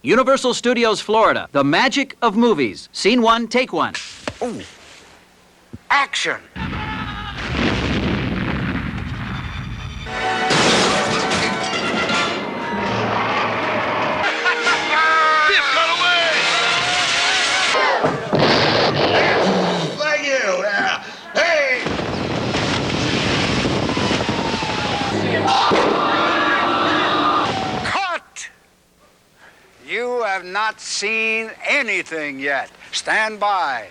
Universal Studios, Florida. The magic of movies. Scene one, take one. Ooh. Action! You have not seen anything yet. Stand by.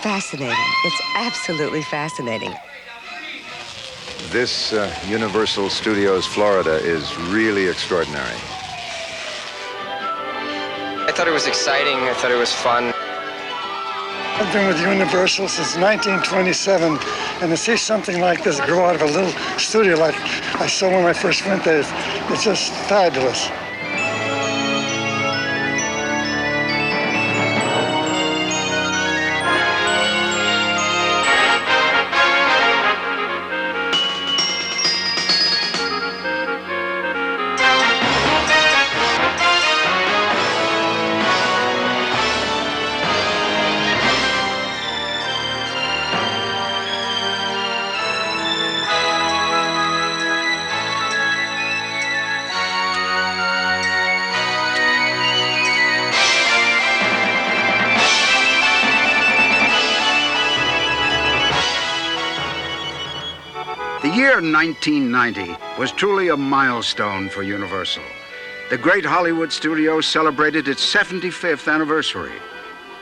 Fascinating. It's absolutely fascinating. This Universal Studios Florida is really extraordinary. I thought it was exciting. I thought it was fun. I've been with Universal since 1927, and to see something like this grow out of a little studio like I saw when I first went there, it's just fabulous. The year 1990 was truly a milestone for Universal. The great Hollywood studio celebrated its 75th anniversary.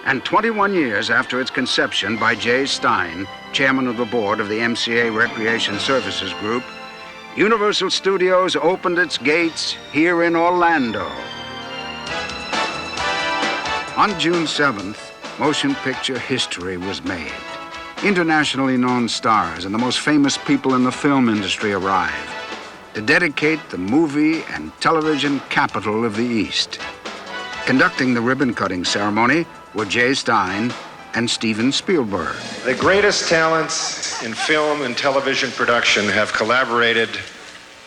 And 21 years after its conception by Jay Stein, chairman of the board of the MCA Recreation Services Group, Universal Studios opened its gates here in Orlando. On June 7th, motion picture history was made. Internationally known stars and the most famous people in the film industry arrived to dedicate the movie and television capital of the East. Conducting the ribbon-cutting ceremony were Jay Stein and Steven Spielberg. The greatest talents in film and television production have collaborated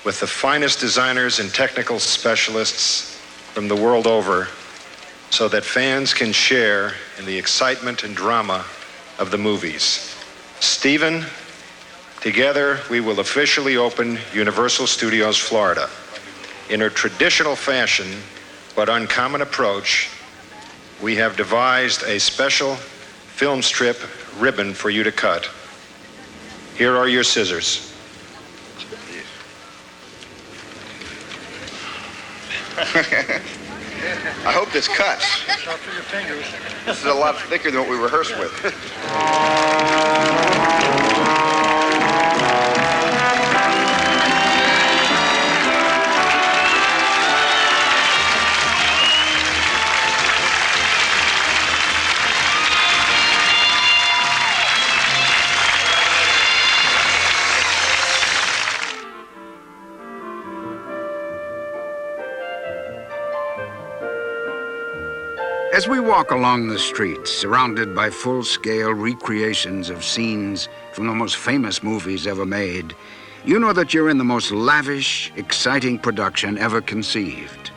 with the finest designers and technical specialists from the world over so that fans can share in the excitement and drama of the movies. Steven, together we will officially open Universal Studios Florida. In a traditional fashion, but uncommon approach, we have devised a special film strip ribbon for you to cut. Here are your scissors. I hope this cuts. This is a lot thicker than what we rehearsed with. As we walk along the streets, surrounded by full-scale recreations of scenes from the most famous movies ever made, you know that you're in the most lavish, exciting production ever conceived.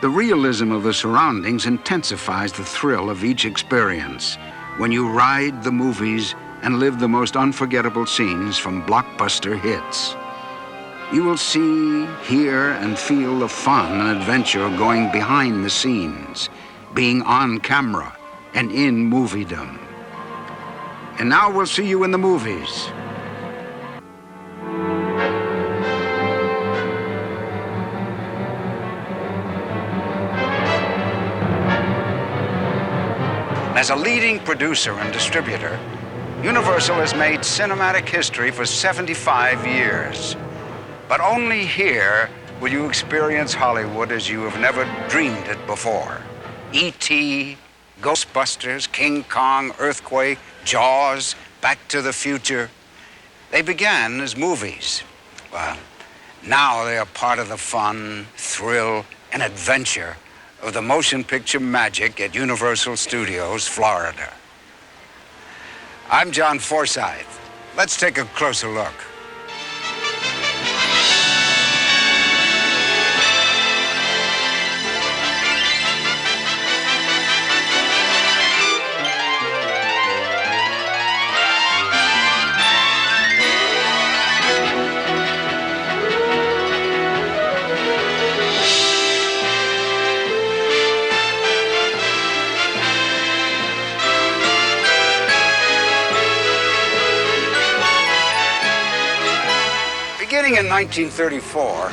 The realism of the surroundings intensifies the thrill of each experience, when you ride the movies and live the most unforgettable scenes from blockbuster hits. You will see, hear, and feel the fun and adventure of going behind the scenes, being on camera and in moviedom. And now we'll see you in the movies. As a leading producer and distributor, Universal has made cinematic history for 75 years. But only here will you experience Hollywood as you have never dreamed it before. E.T., Ghostbusters, King Kong, Earthquake, Jaws, Back to the Future. They began as movies. Well, now they are part of the fun, thrill, and adventure of the motion picture magic at Universal Studios, Florida. I'm John Forsythe. Let's take a closer look. Beginning in 1934,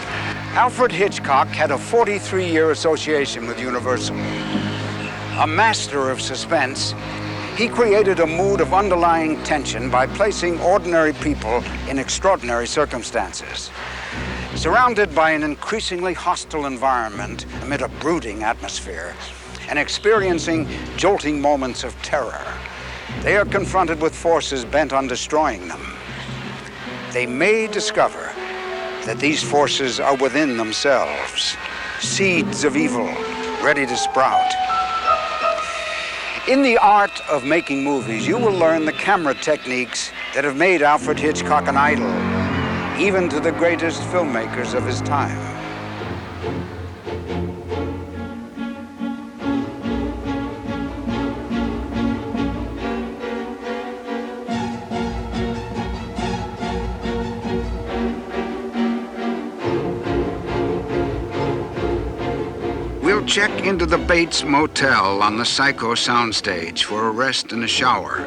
Alfred Hitchcock had a 43-year association with Universal. A master of suspense, he created a mood of underlying tension by placing ordinary people in extraordinary circumstances. Surrounded by an increasingly hostile environment amid a brooding atmosphere and experiencing jolting moments of terror, they are confronted with forces bent on destroying them. They may discover that these forces are within themselves, seeds of evil ready to sprout. In the art of making movies, you will learn the camera techniques that have made Alfred Hitchcock an idol, even to the greatest filmmakers of his time. We'll check into the Bates Motel on the Psycho soundstage for a rest and a shower,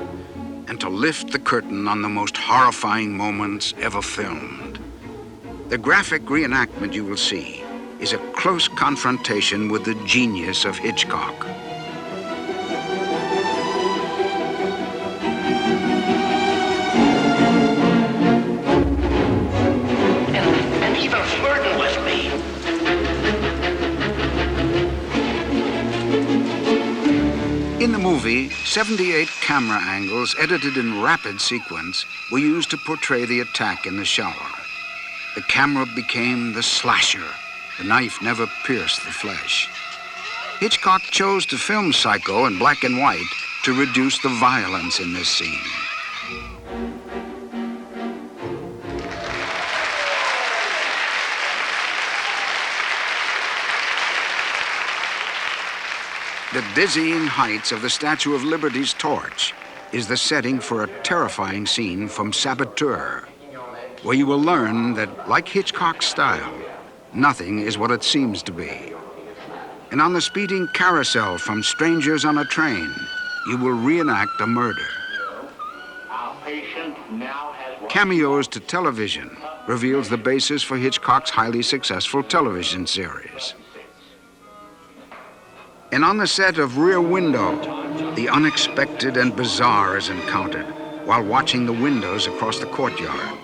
and to lift the curtain on the most horrifying moments ever filmed. The graphic reenactment you will see is a close confrontation with the genius of Hitchcock. And even flirting with me. In the movie, 78 camera angles edited in rapid sequence were used to portray the attack in the shower. The camera became the slasher. The knife never pierced the flesh. Hitchcock chose to film Psycho in black and white to reduce the violence in this scene. The dizzying heights of the Statue of Liberty's torch is the setting for a terrifying scene from Saboteur, where you will learn that, like Hitchcock's style, nothing is what it seems to be. And on the speeding carousel from Strangers on a Train, you will reenact a murder. Cameos to Television reveals the basis for Hitchcock's highly successful television series. And on the set of Rear Window, the unexpected and bizarre is encountered while watching the windows across the courtyard.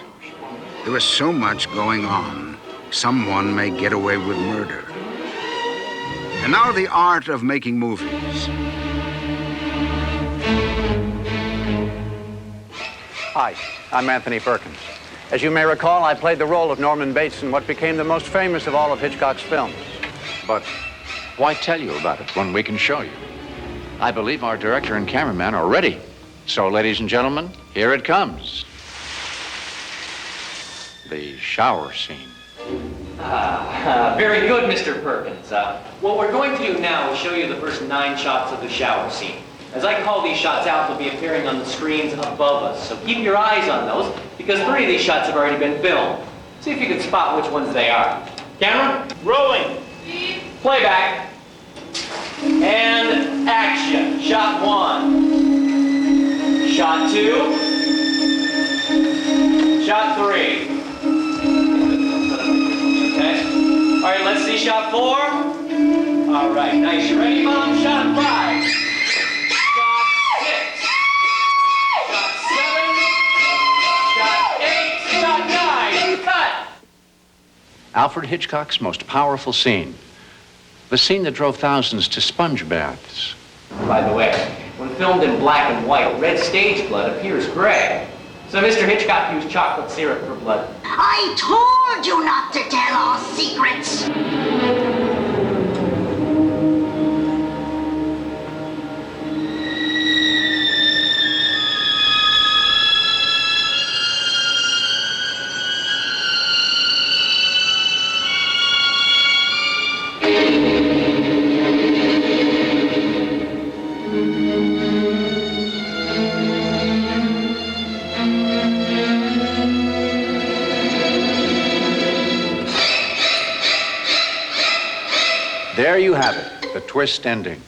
There is so much going on, someone may get away with murder. And now the art of making movies. Hi, I'm Anthony Perkins. As you may recall, I played the role of Norman Bates in what became the most famous of all of Hitchcock's films. But why tell you about it when we can show you? I believe our director and cameraman are ready. So, ladies and gentlemen, here it comes. The shower scene. Very good, Mr. Perkins. What we're going to do now is show you the first 9 shots of the shower scene. As I call these shots out, they'll be appearing on the screens above us. So keep your eyes on those, because 3 of these shots have already been filmed. See if you can spot which ones they are. Camera, rolling. Playback. And action. Shot 1. Shot 2. Shot 3. Okay. All right, let's see shot 4. All right, nice. You ready, Mom? Shot 5. Shot 6. Shot 7. Shot 8. Shot 9. Cut. Alfred Hitchcock's most powerful scene. The scene that drove thousands to sponge baths. By the way, when filmed in black and white, red stage blood appears gray. So Mr. Hitchcock used chocolate syrup for blood. I told you not to tell our secrets. There you have it, the twist ending.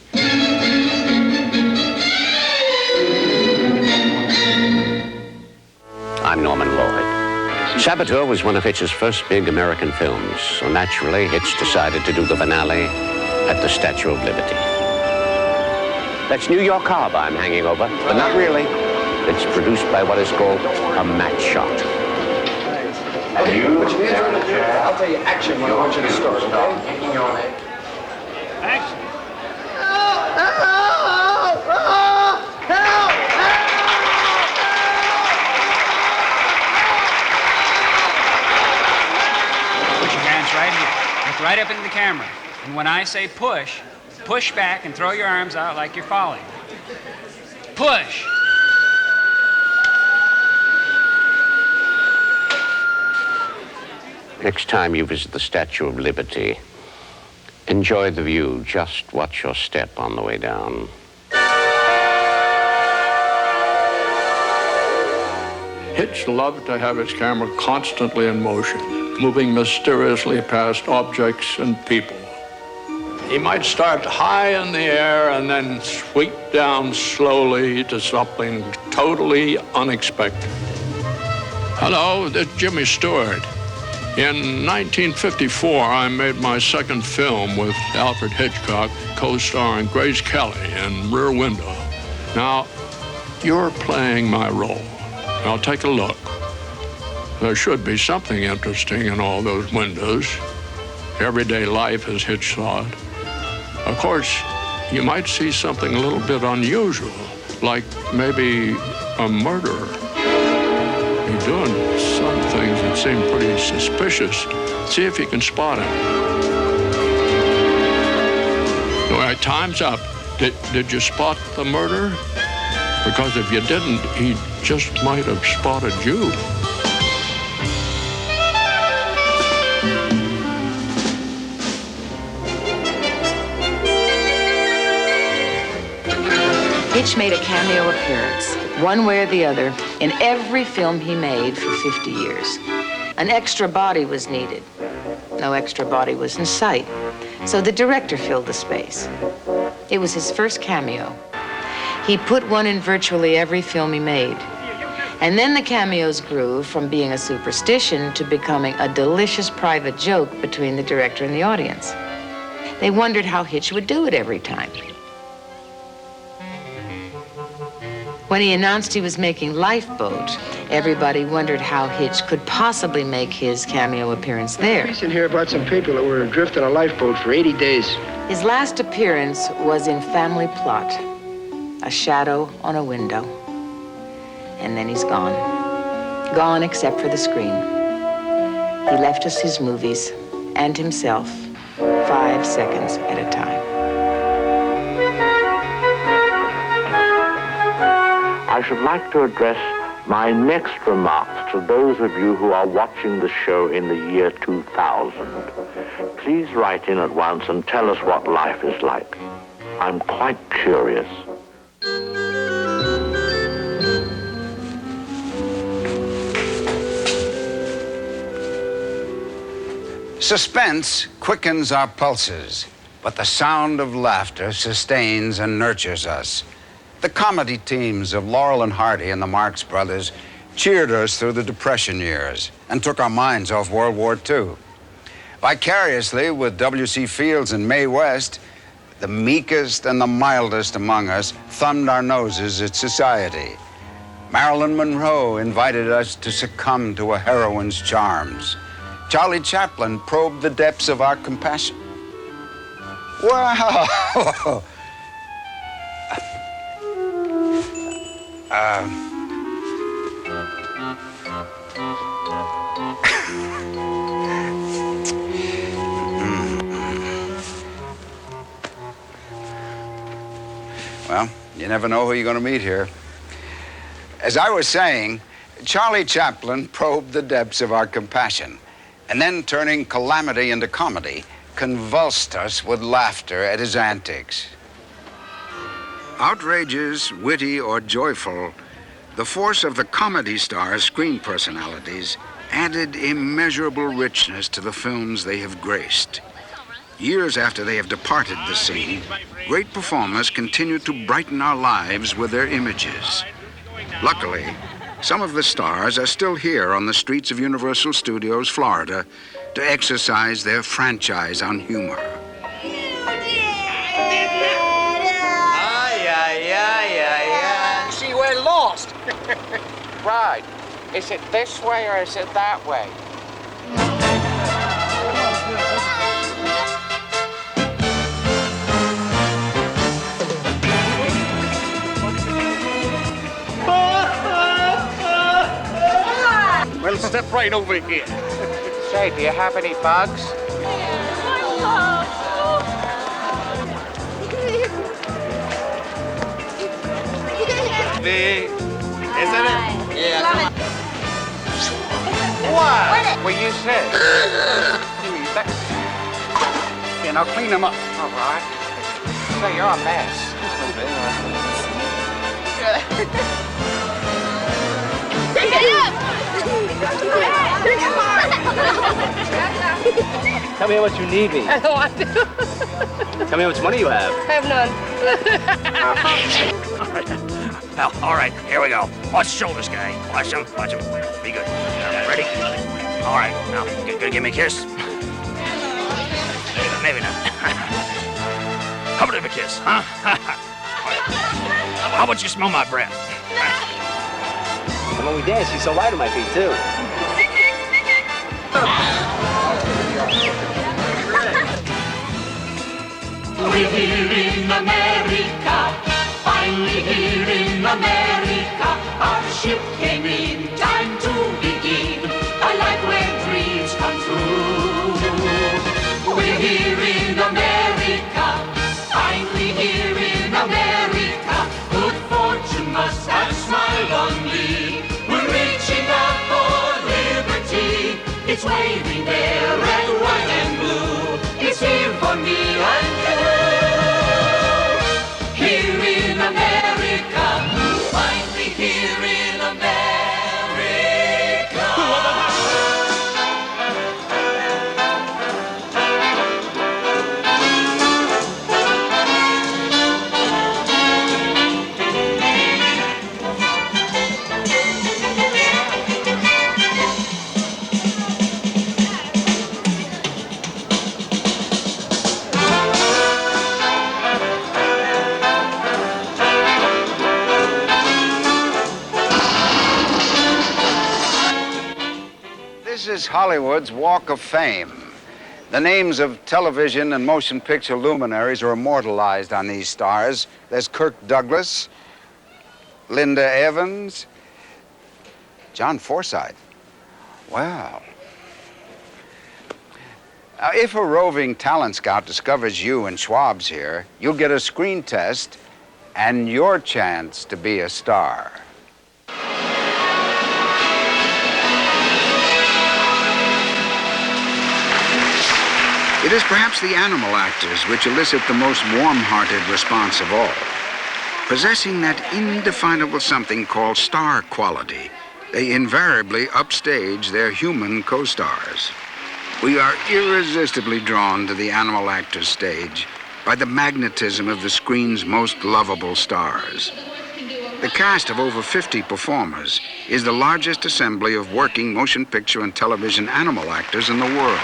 I'm Norman Lloyd. Saboteur was one of Hitch's first big American films, so naturally Hitch decided to do the finale at the Statue of Liberty. That's New York Harbor I'm hanging over, but not really. It's produced by what is called a match shot. Put your hands on the chair. I'll tell you action when I want you to start, okay? Action. Put your hands right here. Look right up into the camera. And when I say push, push back and throw your arms out like you're falling. Push. Next time you visit the Statue of Liberty, enjoy the view. Just watch your step on the way down. Hitch loved to have his camera constantly in motion, moving mysteriously past objects and people. He might start high in the air and then sweep down slowly to something totally unexpected. Hello, this is Jimmy Stewart. In 1954, I made my second film with Alfred Hitchcock, co-starring Grace Kelly in Rear Window. Now, you're playing my role. Now, take a look. There should be something interesting in all those windows. Everyday life as Hitch saw it. Of course, you might see something a little bit unusual, like maybe a murderer. You're doing some things that seem pretty suspicious. See if you can spot him. All right, time's up. Did you spot the murderer? Because if you didn't, he just might have spotted you. Hitch made a cameo appearance, one way or the other, in every film he made for 50 years. An extra body was needed. No extra body was in sight, so the director filled the space. It was his first cameo. He put one in virtually every film he made. And then the cameos grew from being a superstition to becoming a delicious private joke between the director and the audience. They wondered how Hitch would do it every time. When he announced he was making Lifeboat, everybody wondered how Hitch could possibly make his cameo appearance there. Listen here about some people that were adrift on a lifeboat for 80 days. His last appearance was in Family Plot, a shadow on a window. And then he's gone. Gone except for the screen. He left us his movies and himself 5 seconds at a time. I should like to address my next remarks to those of you who are watching the show in the year 2000. Please write in at once and tell us what life is like. I'm quite curious. Suspense quickens our pulses, but the sound of laughter sustains and nurtures us. The comedy teams of Laurel and Hardy and the Marx Brothers cheered us through the Depression years and took our minds off World War II. Vicariously, with W.C. Fields and Mae West, the meekest and the mildest among us thumbed our noses at society. Marilyn Monroe invited us to succumb to a heroine's charms. Charlie Chaplin probed the depths of our compassion. Wow! Well, you never know who you're going to meet here. As I was saying, Charlie Chaplin probed the depths of our compassion, and then turning calamity into comedy, convulsed us with laughter at his antics. Outrageous, witty, or joyful, the force of the comedy star's screen personalities added immeasurable richness to the films they have graced. Years after they have departed the scene, great performers continue to brighten our lives with their images. Luckily, some of the stars are still here on the streets of Universal Studios, Florida, to exercise their franchise on humor. See, we're lost. Right. Is it this way or is it that way? Well, step right over here. Say, do you have any bugs? Isn't it? Yeah. Love it. What? Well, you said. Yeah, now clean them up. All right. Say, you're a mess. Pick it up! Tell me how much you need me. I don't want to. Tell me how much money you have. I have none. All right, here we go. Watch the shoulders, guy. Watch them. Be good. Ready? All right, now, gonna give me a kiss? Maybe not. How about a kiss, huh? How about you smell my breath? And when we dance, she's so light on my feet, too. We're here in America, finally here in America. Our ship came in, time to begin. A life where dreams come true. We're here in America, finally here in America. Good fortune must have smiled on me. We're reaching out for liberty. It's waving there, red, white, and blue. It's here for me and you. Here in America, finally here in America. This is Hollywood's Walk of Fame. The names of television and motion picture luminaries are immortalized on these stars. There's Kirk Douglas, Linda Evans, John Forsythe. Wow. Now, if a roving talent scout discovers you and Schwab's here, you'll get a screen test and your chance to be a star. It is perhaps the animal actors which elicit the most warm-hearted response of all. Possessing that indefinable something called star quality, they invariably upstage their human co-stars. We are irresistibly drawn to the animal actor's stage by the magnetism of the screen's most lovable stars. The cast of over 50 performers is the largest assembly of working motion picture and television animal actors in the world.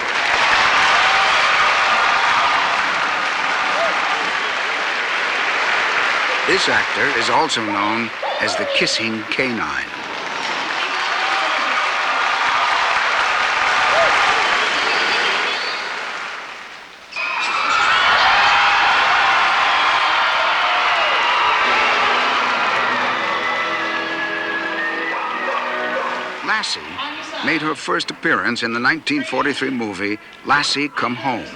This actor is also known as the kissing canine. Lassie made her first appearance in the 1943 movie Lassie Come Home.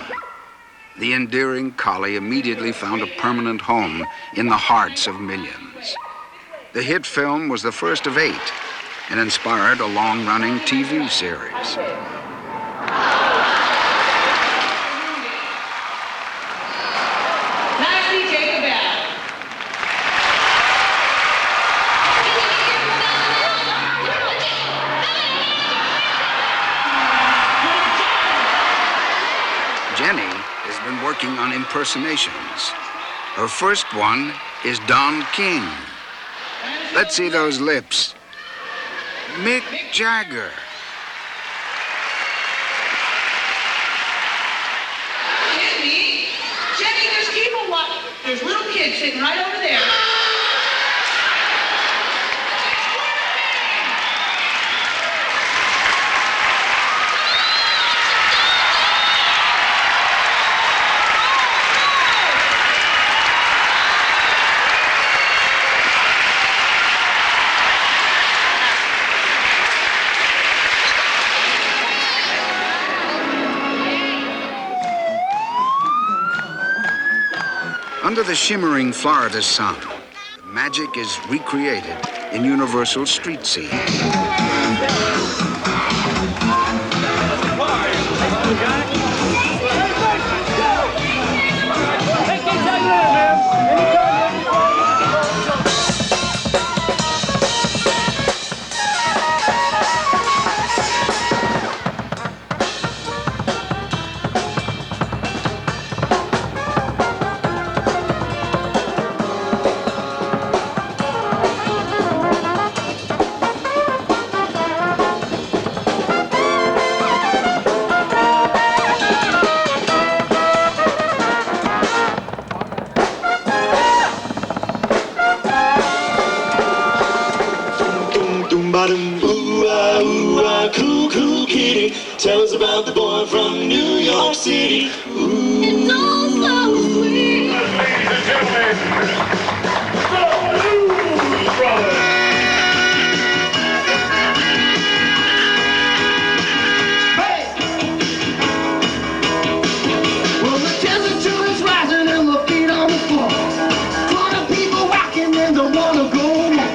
The endearing collie immediately found a permanent home in the hearts of millions. The hit film was the first of 8 and inspired a long-running TV series. Lassie, take a bow. Jenny has been working on impersonations. Her first one is Don King. Let's see those lips. Mick Jagger. Jenny, there's people watching. There's little kids sitting right over there. Under the shimmering Florida sun, the magic is recreated in Universal street scenes. Tell us about the boy from New York City. Ooh. It's all so sweet. Ladies and gentlemen, the Blues Brothers. Hey! Well, the temperature is rising and the feet on the floor. Corner people rocking and don't wanna go more.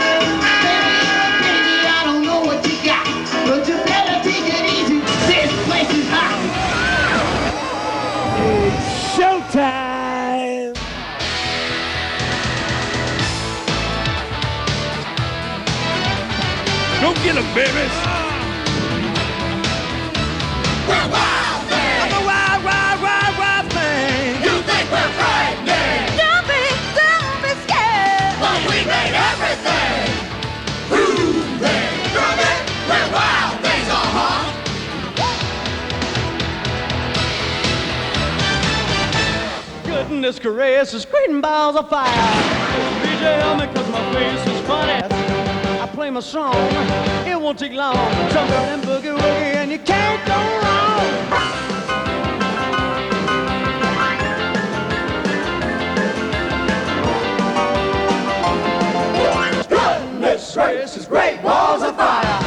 Baby, I don't know what you got, but you better take it easy. This place is hot. It's showtime. Go get 'em, babies. We're wild things. I'm a wild, wild, wild, wild thing. You think we're frightening? Don't be scared. But we made everything. Grooving, grooving. We're wild things, Goodness gracious, screaming balls of fire. BJ, because my face is funny. I play my song, it won't take long. Jump out and boogie woogie, and you can't go wrong. Goodness gracious, great balls of fire.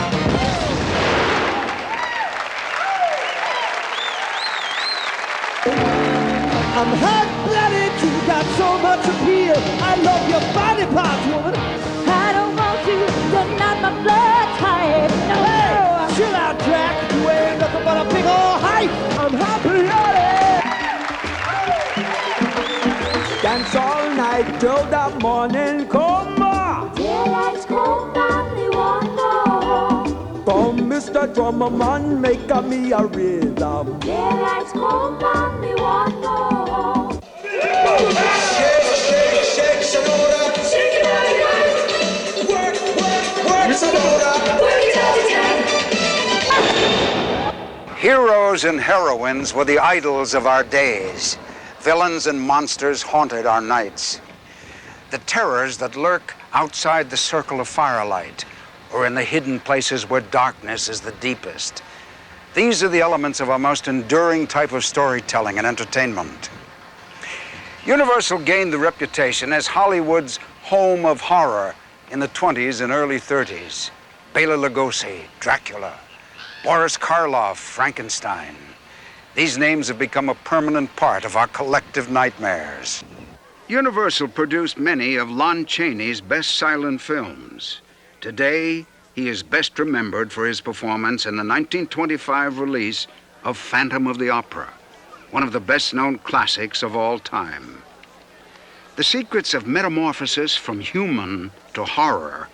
I'm hot-blooded, you got so much appeal. I love your body parts, woman. I don't want you, you're not my blood type. No, hey, chill out, Jack. You ain't nothing but a big old hype. I'm hot-blooded. Dance all night till the morning come on. Daylight's cold, family want no home. From Mr. Drummer Man, make a me a rhythm. Daylight's come and me want more. Shake, shake, shake, Sonora. Shake it all night. Work, Sonora. Work it all the time. Heroes and heroines were the idols of our days. Villains and monsters haunted our nights. The terrors that lurk outside the circle of firelight or in the hidden places where darkness is the deepest. These are the elements of our most enduring type of storytelling and entertainment. Universal gained the reputation as Hollywood's home of horror in the 20s and early 30s. Bela Lugosi, Dracula, Boris Karloff, Frankenstein. These names have become a permanent part of our collective nightmares. Universal produced many of Lon Chaney's best silent films. Today, he is best remembered for his performance in the 1925 release of Phantom of the Opera, one of the best-known classics of all time. The secrets of metamorphosis from human to horror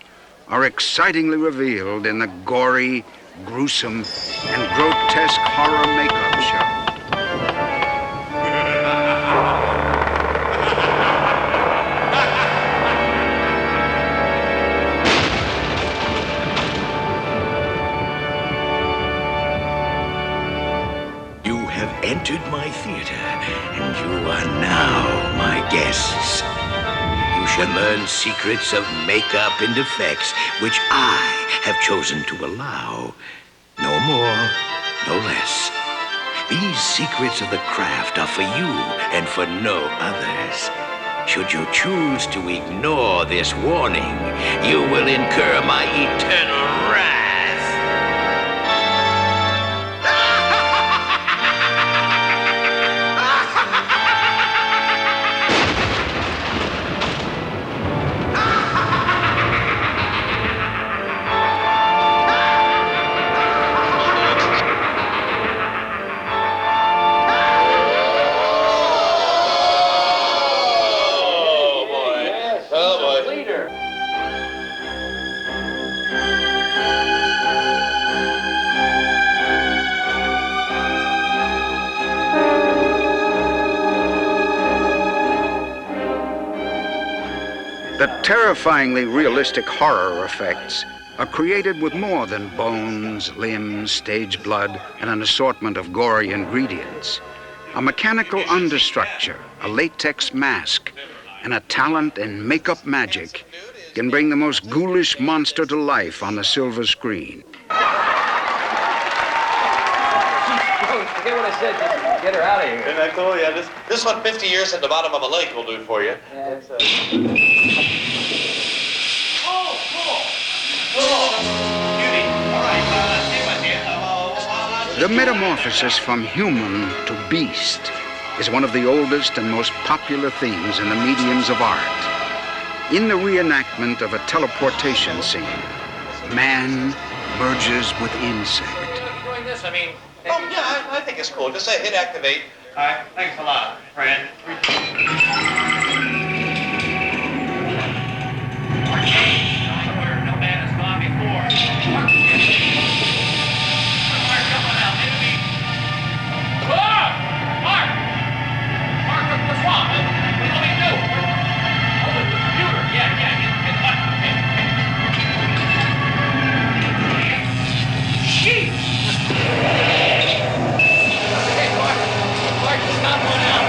are excitingly revealed in the gory, gruesome, and grotesque horror makeup show. You have entered my theater, and you are now my guests. You shall learn secrets of makeup and effects, which I have chosen to allow. No more, no less. These secrets of the craft are for you and for no others. Should you choose to ignore this warning, you will incur my eternal wrath. The terrifyingly realistic horror effects are created with more than bones, limbs, stage blood, and an assortment of gory ingredients. A mechanical understructure, a latex mask, and a talent in makeup magic can bring the most ghoulish monster to life on the silver screen. Forget what I said, just get her out of here. Isn't that cool? Yeah, this one 50 years at the bottom of a lake will do for you. Yeah, The metamorphosis from human to beast is one of the oldest and most popular themes in the mediums of art. In the reenactment of a teleportation scene, man merges with insect. Doing this, I mean... Oh, yeah, I think it's cool. Just say hit activate. All right, thanks a lot, friend. Where no man has gone before. Mark, what's wrong? What do you want me to do? Oh, the computer. Yeah, hit the button. Jeez! Hey, Mark, stop one out.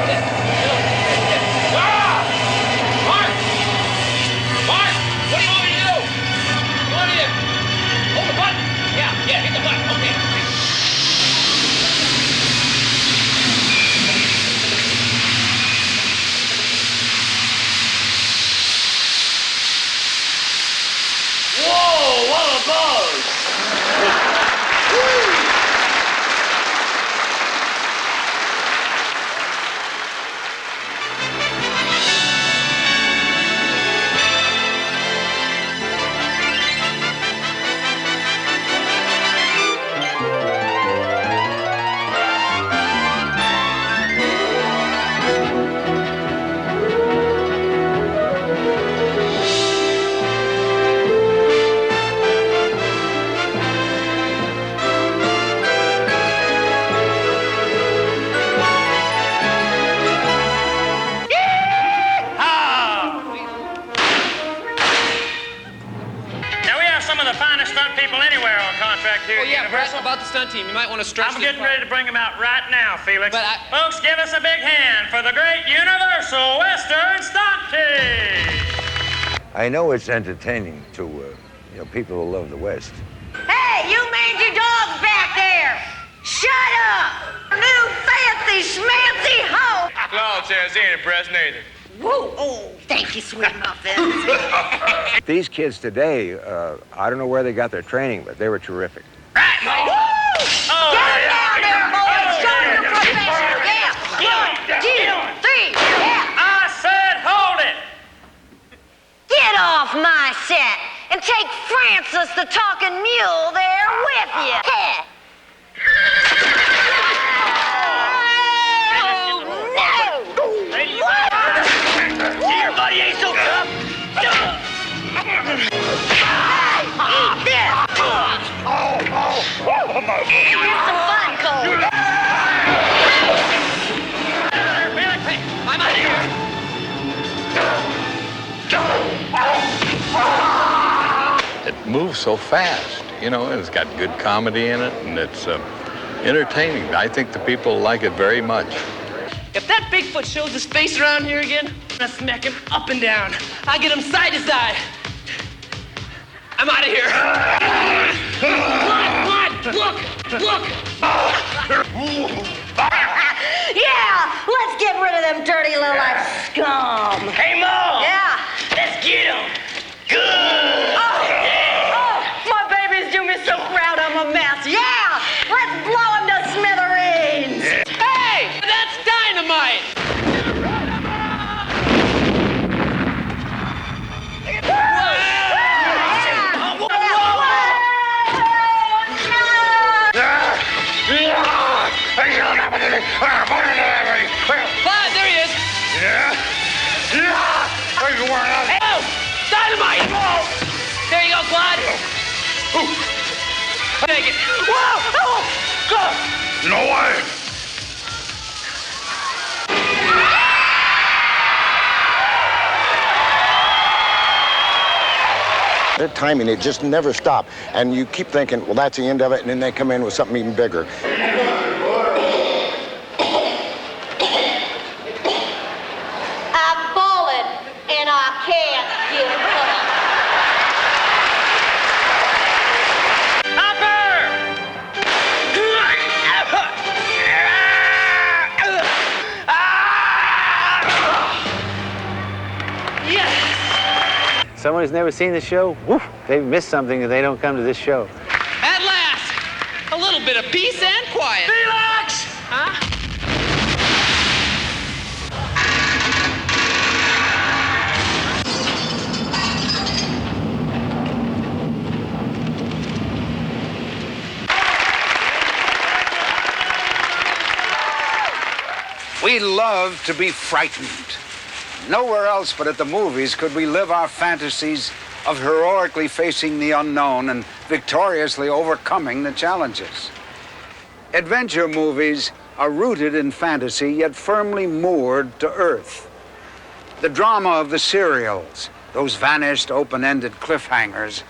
back here Oh, at yeah, Brett, Universal? about the stunt team. You might want to stretch I'm this getting ready to bring them out right now, Felix. But Folks, give us a big hand for the great Universal Western Stunt Team! I know it's entertaining to people who love the West. Hey, you mangy dogs back there! Shut up! New fancy schmancy hoe! Claude says he ain't impressed neither. Whoa! Oh, thank you, sweet muffins. These kids today, I don't know where they got their training, but they were terrific. Woo! Get down there, boys! Show them your professional! Yeah! 1, 2, 3, yeah! I said hold it! Get off my set and take Francis the talking mule there with you. Yeah. Here, buddy, ain't so tough. Eat this! Here's some fun, Cole. Hey, I'm out of here. It moves so fast, and it's got good comedy in it, and it's entertaining. I think the people like it very much. If that Bigfoot shows his face around here again, I'm gonna smack him up and down. I'll get him side to side. I'm out of here. Blood! Look! Yeah, let's get rid of them dirty low-life scum. Hey, Mom! Yeah. Let's get him! Good! Oh, my babies do me so proud I'm a mess. Yeah, let's blow him to smithereens. Hey! That's dynamite! Clyde, there he is! Oh! Dynamite! There you go, Clyde! Take it! Whoa! Oh! Go! No way! Their timing, it just never stopped. And you keep thinking, well, that's the end of it, and then they come in with something even bigger. I've fallen, and I can't give up. Someone who's never seen the show, woof, they've missed something if they don't come to this show. At last! A little bit of peace and quiet. Felix! Huh? We love to be frightened. Nowhere else but at the movies could we live our fantasies of heroically facing the unknown and victoriously overcoming the challenges. Adventure movies are rooted in fantasy, yet firmly moored to earth. The drama of the serials, those vanished open-ended cliffhangers,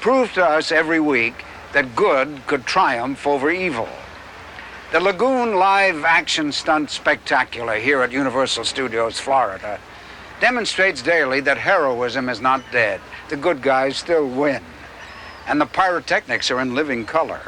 prove to us every week that good could triumph over evil. The Lagoon live-action stunt spectacular here at Universal Studios, Florida, demonstrates daily that heroism is not dead. The good guys still win. And the pyrotechnics are in living color.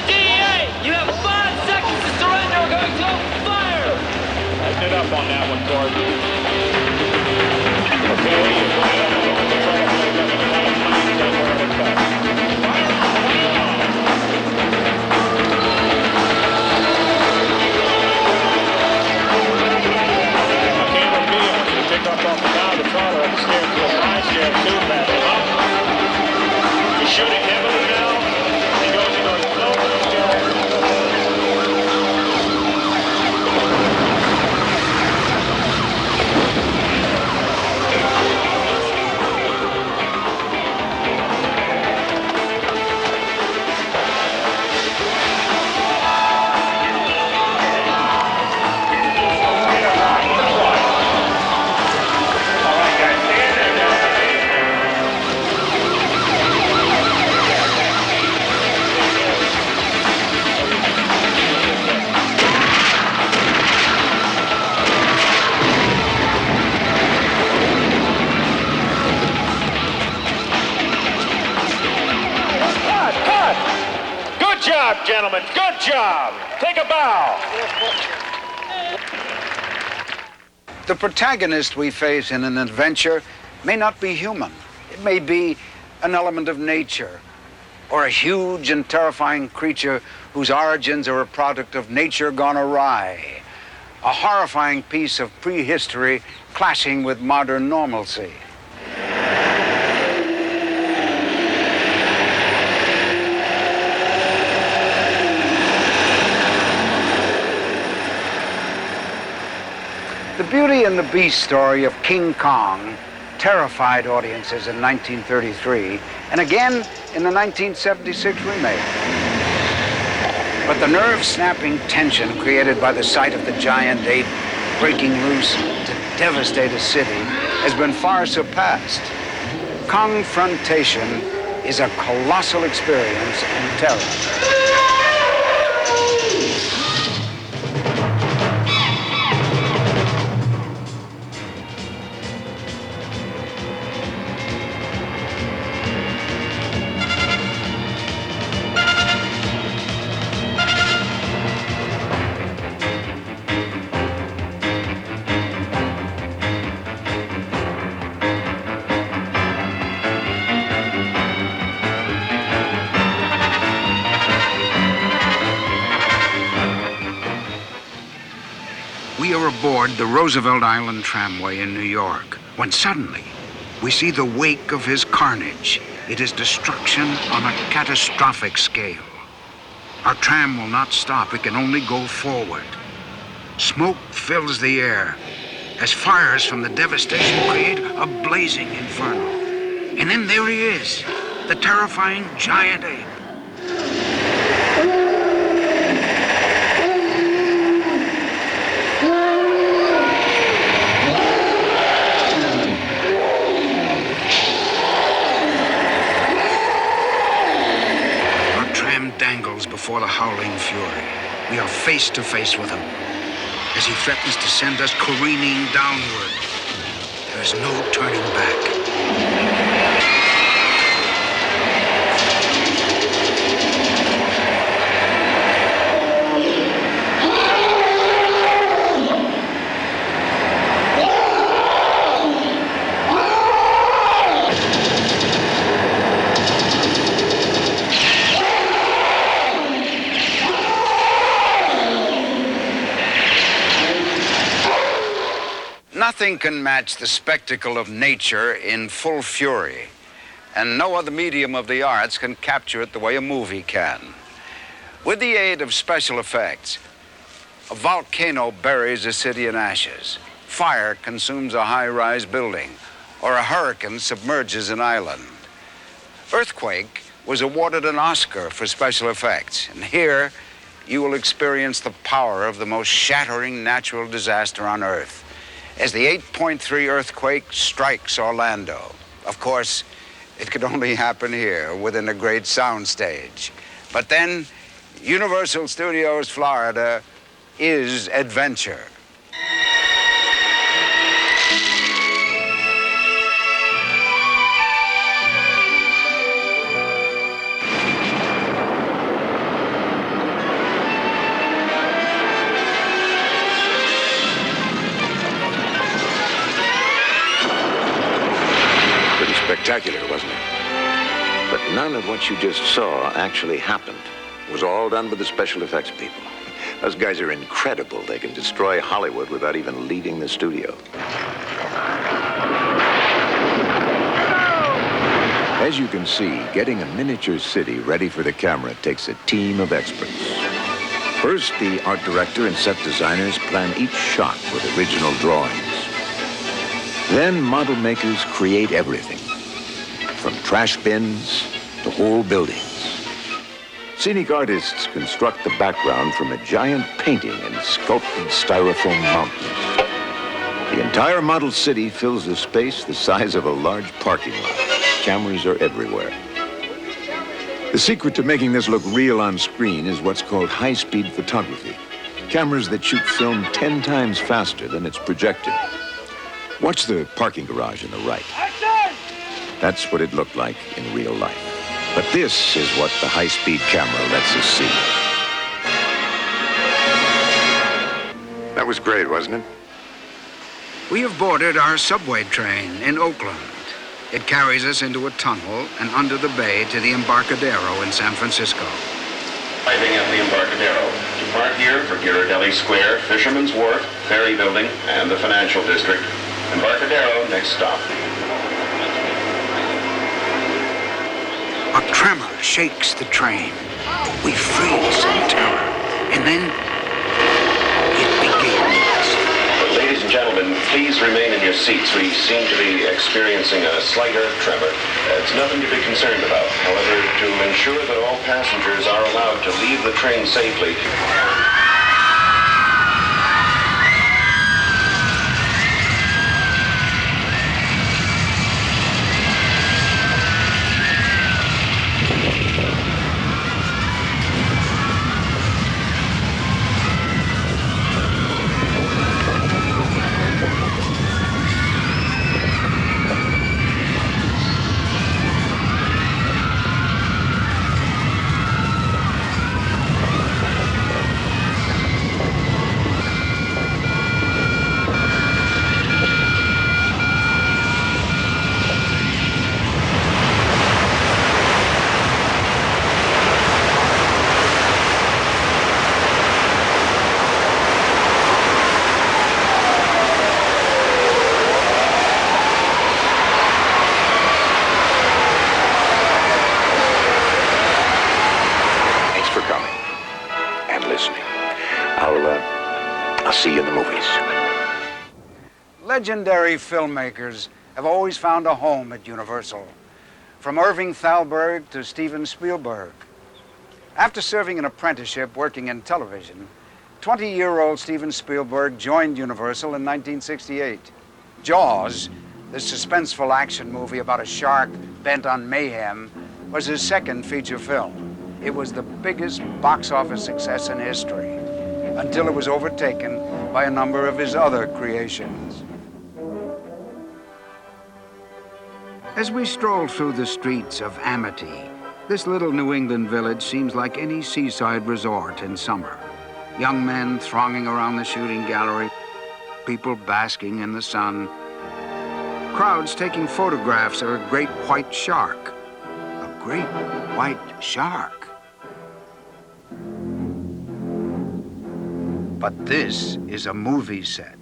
DEA, you have 5 seconds to surrender or going to fire! I did up on that one, Gordon. job, gentlemen. Good job. Take a bow. The protagonist we face in an adventure may not be human. It may be an element of nature, or a huge and terrifying creature whose origins are a product of nature gone awry. A horrifying piece of prehistory clashing with modern normalcy. The Beauty and the Beast story of King Kong terrified audiences in 1933 and again in the 1976 remake. But the nerve-snapping tension created by the sight of the giant ape breaking loose to devastate a city has been far surpassed. Confrontation is a colossal experience in terror. We are aboard the Roosevelt Island tramway in New York, when suddenly we see the wake of his carnage. It is destruction on a catastrophic scale. Our tram will not stop, it can only go forward. Smoke fills the air as fires from the devastation create a blazing inferno. And then there he is, the terrifying giant ape. Dangles before the howling fury. We are face to face with him as he threatens to send us careening downward. There is no turning back. Nothing can match the spectacle of nature in full fury, and no other medium of the arts can capture it the way a movie can. With the aid of special effects, a volcano buries a city in ashes, fire consumes a high-rise building, or a hurricane submerges an island. Earthquake was awarded an Oscar for special effects, and here you will experience the power of the most shattering natural disaster on Earth as the 8.3 earthquake strikes Orlando. Of course, it could only happen here within a great soundstage. But then, Universal Studios Florida is adventure. Spectacular, wasn't it? But none of what you just saw actually happened. It was all done by the special effects people. Those guys are incredible. They can destroy Hollywood without even leaving the studio. As you can see, getting a miniature city ready for the camera takes a team of experts. First, the art director and set designers plan each shot with original drawings. Then model makers create everything, from trash bins to whole buildings. Scenic artists construct the background from a giant painting and sculpted styrofoam mountains. The entire model city fills a space the size of a large parking lot. Cameras are everywhere. The secret to making this look real on screen is what's called high-speed photography. Cameras that shoot film 10 times faster than it's projected. Watch the parking garage on the right. That's what it looked like in real life. But this is what the high-speed camera lets us see. That was great, wasn't it? We have boarded our subway train in Oakland. It carries us into a tunnel and under the bay to the Embarcadero in San Francisco. Arriving at the Embarcadero. Depart here for Ghirardelli Square, Fisherman's Wharf, Ferry Building, and the Financial District. Embarcadero, next stop. A tremor shakes the train. We freeze in terror. And then it begins. Ladies and gentlemen, please remain in your seats. We seem to be experiencing a slight earth tremor. It's nothing to be concerned about. However, to ensure that all passengers are allowed to leave the train safely, I'll see you in the movies. Legendary filmmakers have always found a home at Universal, from Irving Thalberg to Steven Spielberg. After serving an apprenticeship working in television, 20-year-old Steven Spielberg joined Universal in 1968. Jaws, the suspenseful action movie about a shark bent on mayhem, was his second feature film. It was the biggest box office success in history, until it was overtaken by a number of his other creations. As we stroll through the streets of Amity, this little New England village seems like any seaside resort in summer. Young men thronging around the shooting gallery, people basking in the sun, crowds taking photographs of a great white shark. A great white shark. But this is a movie set,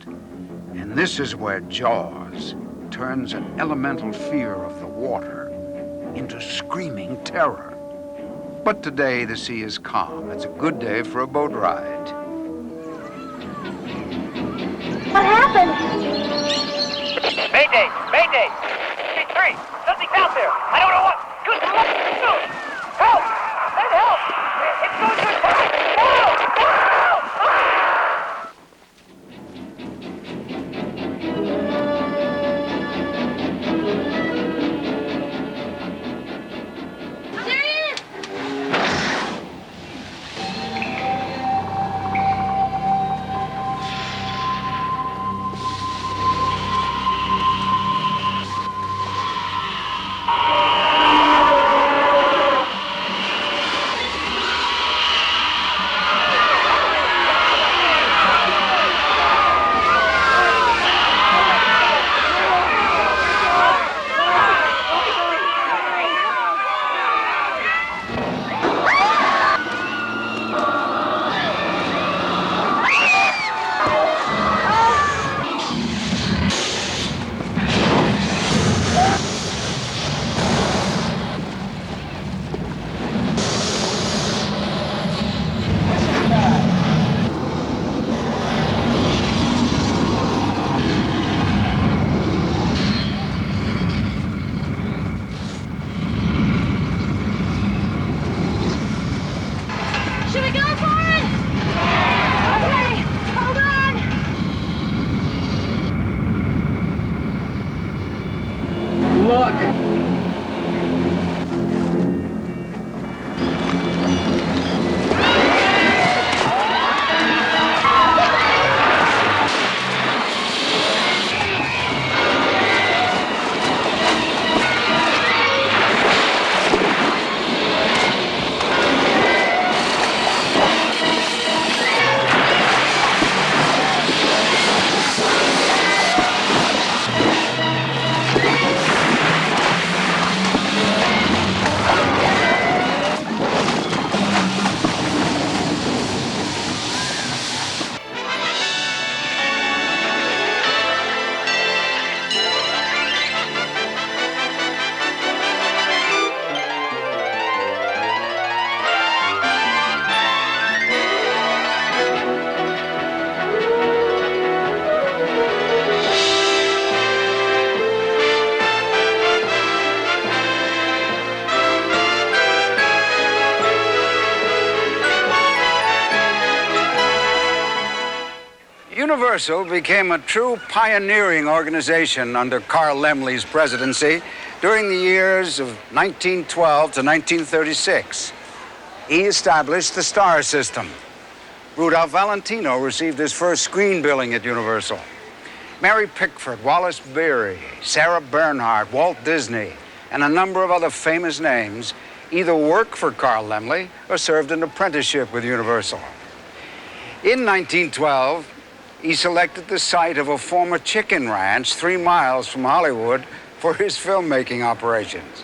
and this is where Jaws turns an elemental fear of the water into screaming terror. But today the sea is calm. It's a good day for a boat ride. What happened? Mayday! Mayday! Street 3! Something's out there! I don't know what! Good luck! Help! Send help! It's going to attack! Help! Help! Universal became a true pioneering organization under Carl Laemmle's presidency during the years of 1912 to 1936. He established the star system. Rudolph Valentino received his first screen billing at Universal. Mary Pickford, Wallace Beery, Sarah Bernhardt, Walt Disney, and a number of other famous names either worked for Carl Laemmle or served an apprenticeship with Universal. In 1912, he selected the site of a former chicken ranch 3 miles from Hollywood for his filmmaking operations.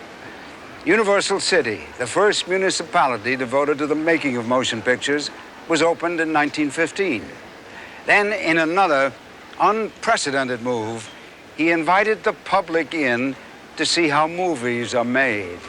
Universal City, the first municipality devoted to the making of motion pictures, was opened in 1915. Then, in another unprecedented move, he invited the public in to see how movies are made.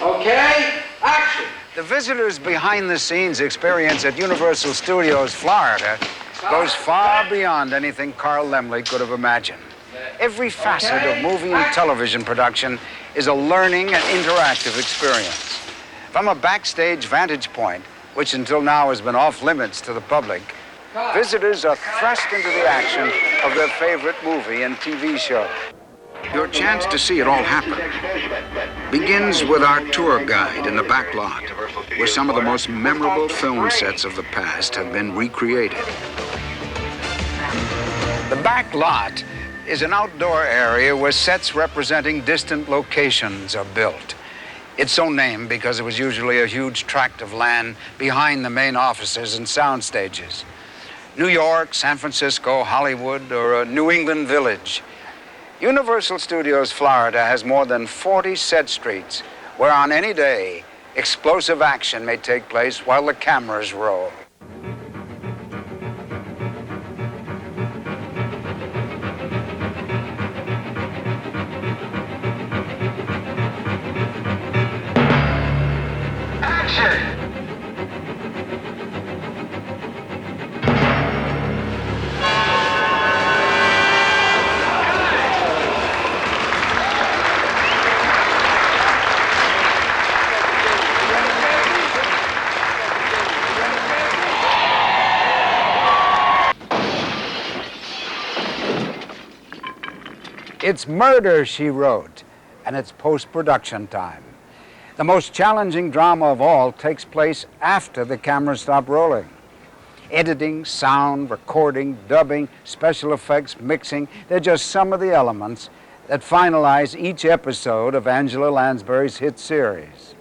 Okay, action. The visitors' behind-the-scenes experience at Universal Studios Florida goes far beyond anything Carl Laemmle could have imagined. Every facet of movie and television production is a learning and interactive experience. From a backstage vantage point, which until now has been off-limits to the public, visitors are thrust into the action of their favorite movie and TV show. Your chance to see it all happen begins with our tour guide in the back lot, where some of the most memorable film sets of the past have been recreated. The back lot is an outdoor area where sets representing distant locations are built. It's so named because it was usually a huge tract of land behind the main offices and sound stages. New York, San Francisco, Hollywood, or a New England village. Universal Studios Florida has more than 40 set streets where on any day, explosive action may take place while the cameras roll. Action! It's Murder, She Wrote, and it's post-production time. The most challenging drama of all takes place after the cameras stop rolling. Editing, sound, recording, dubbing, special effects, mixing, they're just some of the elements that finalize each episode of Angela Lansbury's hit series.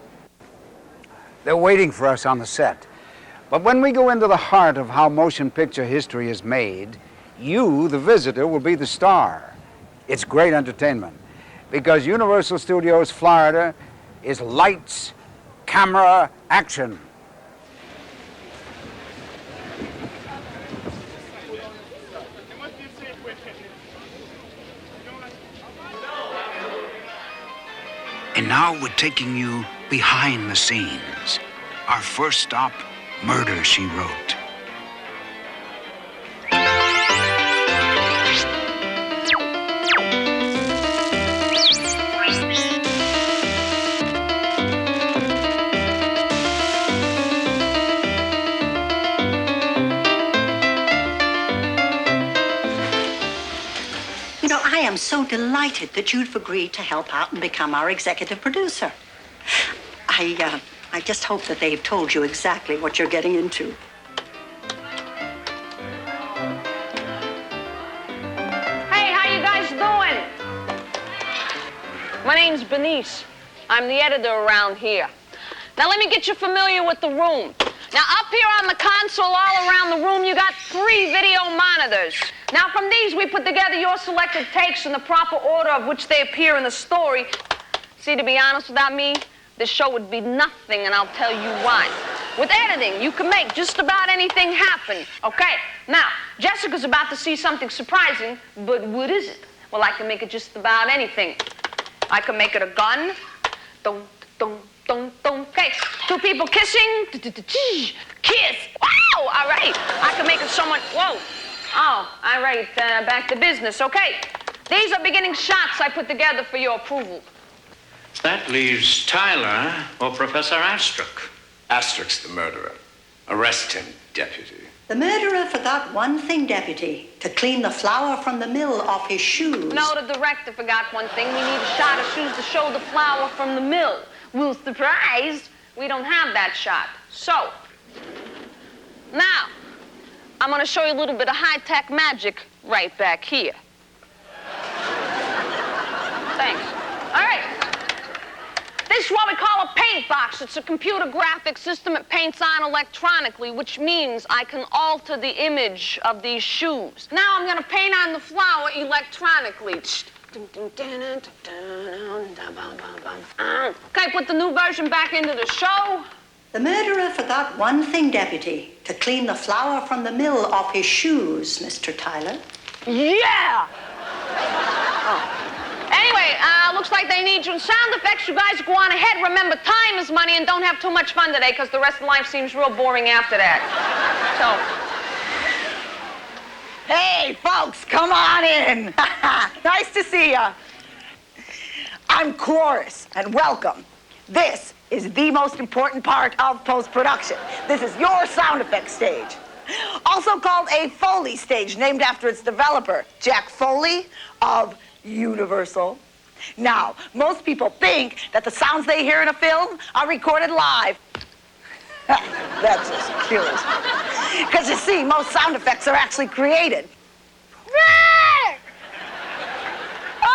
They're waiting for us on the set. But when we go into the heart of how motion picture history is made, you, the visitor, will be the star. It's great entertainment because Universal Studios Florida is lights, camera, action. And now we're taking you behind the scenes. Our first stop, Murder, She Wrote. I am so delighted that you've agreed to help out and become our executive producer. I just hope that they've told you exactly what you're getting into. Hey, how you guys doing? My name's Bernice. I'm the editor around here. Now let me get you familiar with the room. Now up here on the console all around the room, you got 3 video monitors. Now from these we put together your selected takes in the proper order of which they appear in the story. See, to be honest, without me, this show would be nothing, and I'll tell you why. With editing, you can make just about anything happen, okay? Now, Jessica's about to see something surprising, but what is it? Well, I can make it just about anything. I can make it a gun, Okay, two people kissing. Kiss. Wow! All right. I can make it someone. Whoa. Oh, all right. Back to business. Okay. These are beginning shots I put together for your approval. That leaves Tyler or Professor Astruc. Astruc's the murderer. Arrest him, deputy. The murderer forgot one thing, Deputy, to clean the flour from the mill off his shoes. No, the director forgot one thing. We need a shot of shoes to show the flour from the mill. Well, surprise, we don't have that shot. So, now, I'm going to show you a little bit of high-tech magic right back here. Thanks. All right. This is what we call a paint box. It's a computer graphic system. It paints on electronically, which means I can alter the image of these shoes. Now I'm going to paint on the flour electronically. Okay, put the new version back into the show. The murderer forgot one thing, Deputy, to clean the flour from the mill off his shoes, Mr. Tyler. Yeah! Oh. Anyway, looks like they need you in sound effects. You guys go on ahead. Remember, time is money, and don't have too much fun today, because the rest of life seems real boring after that. So. Hey, folks, come on in. Nice to see ya. I'm Chorus, and welcome. This is the most important part of post-production. This is your sound effects stage. Also called a Foley stage, named after its developer, Jack Foley of Universal. Now, most people think that the sounds they hear in a film are recorded live. That's just cute. Because you see, most sound effects are actually created.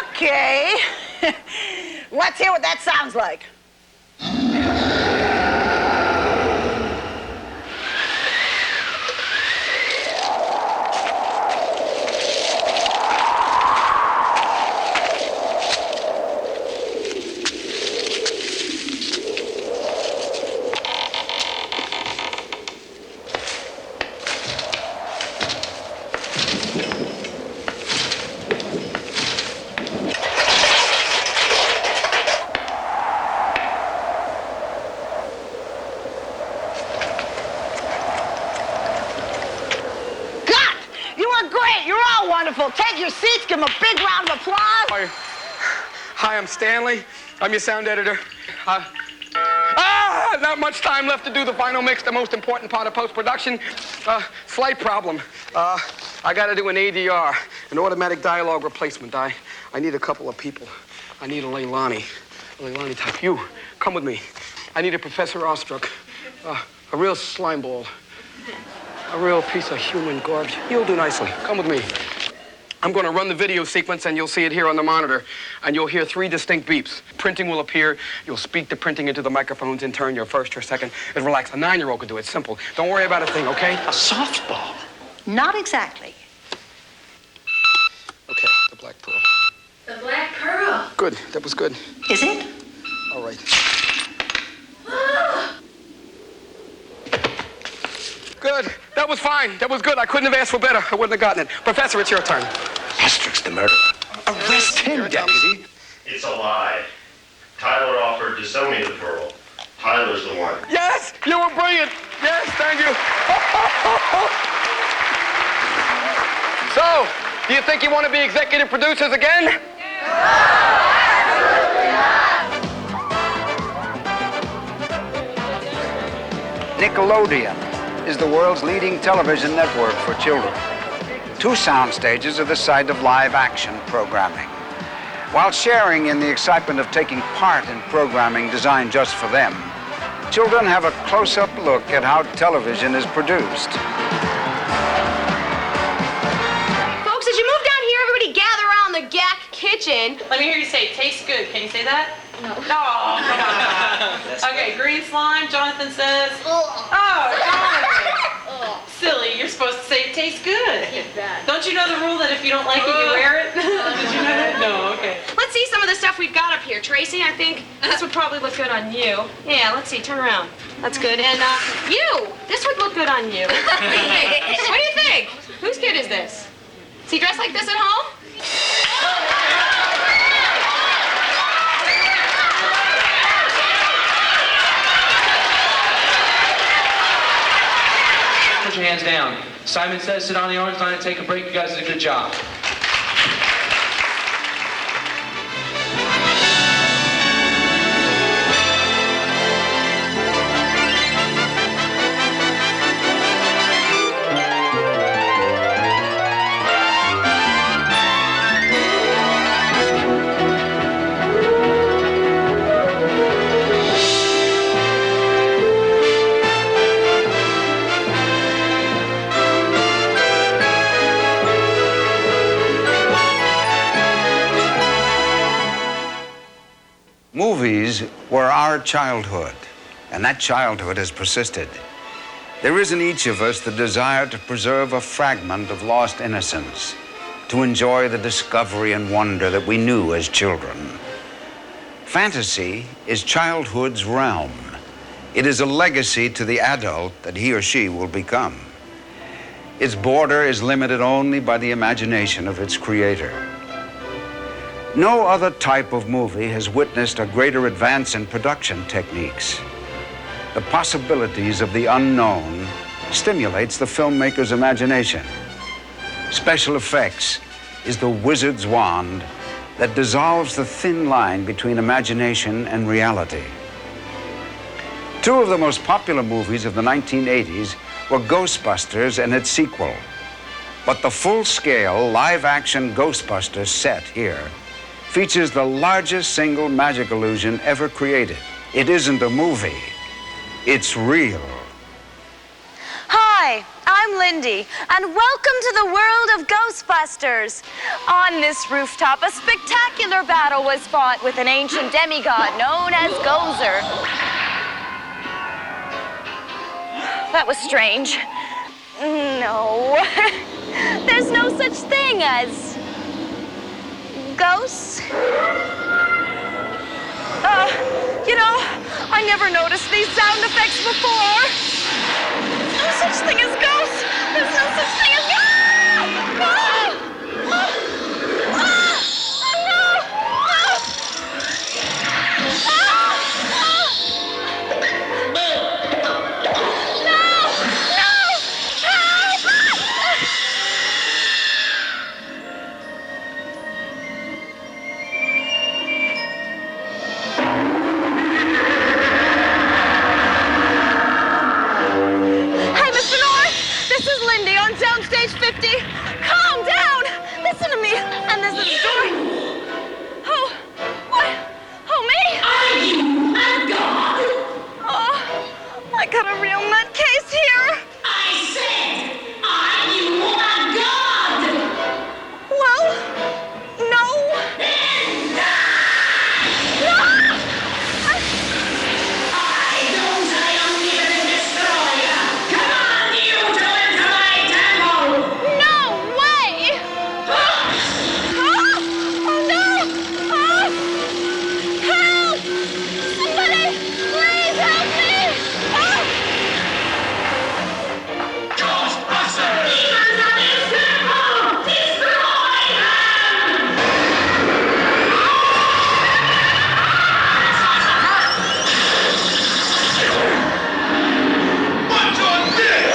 Okay. Let's hear what that sounds like. Take your seats, give them a big round of applause. Hi, I'm Stanley. I'm your sound editor. Not much time left to do the final mix, the most important part of post-production. Slight problem. I got to do an ADR, an automatic dialogue replacement. I need a couple of people. I need a Leilani type. You, come with me. I need a Professor Astruc, a real slime ball, a real piece of human garbage. You'll do nicely. Come with me. I'm going to run the video sequence, and you'll see it here on the monitor. And you'll hear 3 distinct beeps. Printing will appear. You'll speak the printing into the microphones in turn, your first or second. And relax. A 9-year-old can do it. Simple. Don't worry about a thing, okay? A softball. Not exactly. Okay, the black pearl. The Black Pearl. Good. That was good. Is it? All right. Good. That was fine. That was good. I couldn't have asked for better. I wouldn't have gotten it. Professor, it's your turn. Astruc's the murderer. Arrest him, deputy. It's a lie. Tyler offered to sell me the pearl. Tyler's the one. Yes! You were brilliant. Yes, thank you. So, do you think you want to be executive producers again? Nickelodeon is the world's leading television network for children. 2 sound stages are the site of live-action programming. While sharing in the excitement of taking part in programming designed just for them, children have a close-up look at how television is produced. Folks, as you move down here, everybody gather around the GAC kitchen. Let me hear you say, tastes good. Can you say that? No. No. Okay, green slime, Jonathan says. Oh, Jonathan. Silly, you're supposed to say it tastes good. Don't you know the rule that if you don't like it, you wear it? Did you know that? No, okay. Let's see some of the stuff we've got up here. Tracy, I think this would probably look good on you. Yeah, let's see, turn around. That's good. And you, this would look good on you. What do you think? Whose kid is this? Is he dressed like this at home? your hands down. Simon says sit on the orange line and take a break. You guys did a good job. Movies were our childhood, and that childhood has persisted. There is in each of us the desire to preserve a fragment of lost innocence, to enjoy the discovery and wonder that we knew as children. Fantasy is childhood's realm. It is a legacy to the adult that he or she will become. Its border is limited only by the imagination of its creator. No other type of movie has witnessed a greater advance in production techniques. The possibilities of the unknown stimulates the filmmaker's imagination. Special effects is the wizard's wand that dissolves the thin line between imagination and reality. Two of the most popular movies of the 1980s were Ghostbusters and its sequel. But the full-scale, live-action Ghostbusters set here features the largest single magic illusion ever created. It isn't a movie, it's real. Hi, I'm Lindy, and welcome to the world of Ghostbusters. On this rooftop, a spectacular battle was fought with an ancient demigod known as Gozer. That was strange. No, there's no such thing as ghosts? You know, I never noticed these sound effects before. There's no such thing as ghosts. There's no such thing as Calm down! Listen to me! And this is the story. Oh, what? Oh, me? Are you a god? Oh, I got a real nutcase here. I said, are you a god? Well, no. Then die! I don't say I'm here to destroy you. Command you to enter my temple! No way! Oh, no! Help! Somebody, please help me! Ghostbusters! Demons of his temple! Destroy them! What's on this?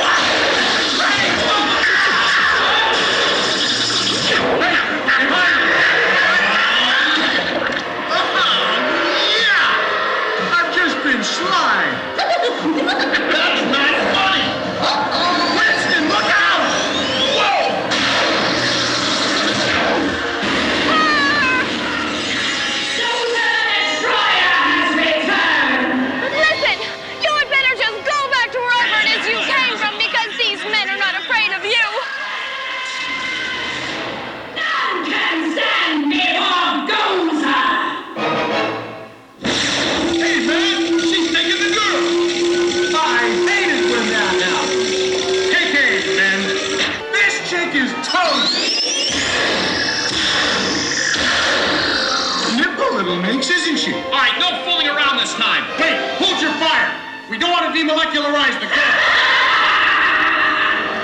I've just been slimed. That's not funny. Winston, look out! Whoa! Destroyer has returned! Listen, you had better just go back to wherever it is you came from because these men are not afraid of you. None can stand before Gozer! Hey, man, she's taking the girl. I hate it when that happens. Hey, man, this chick is toast. Nipple little minx, isn't she? All right, no fooling around this time. Wait, hold your fire. We don't want to demolecularize the girl.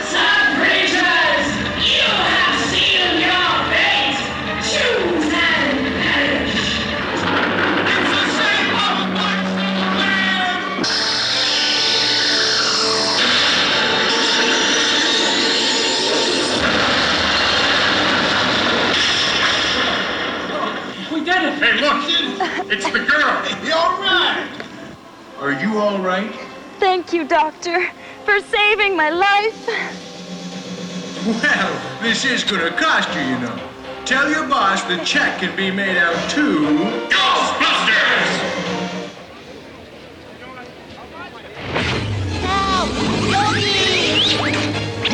Some creatures, you have sealed your fate! Choose and perish! It's the same old man. Thank you, Doctor, for saving my life. Well, this is gonna cost you, you know. Tell your boss the check can be made out to... Ghostbusters!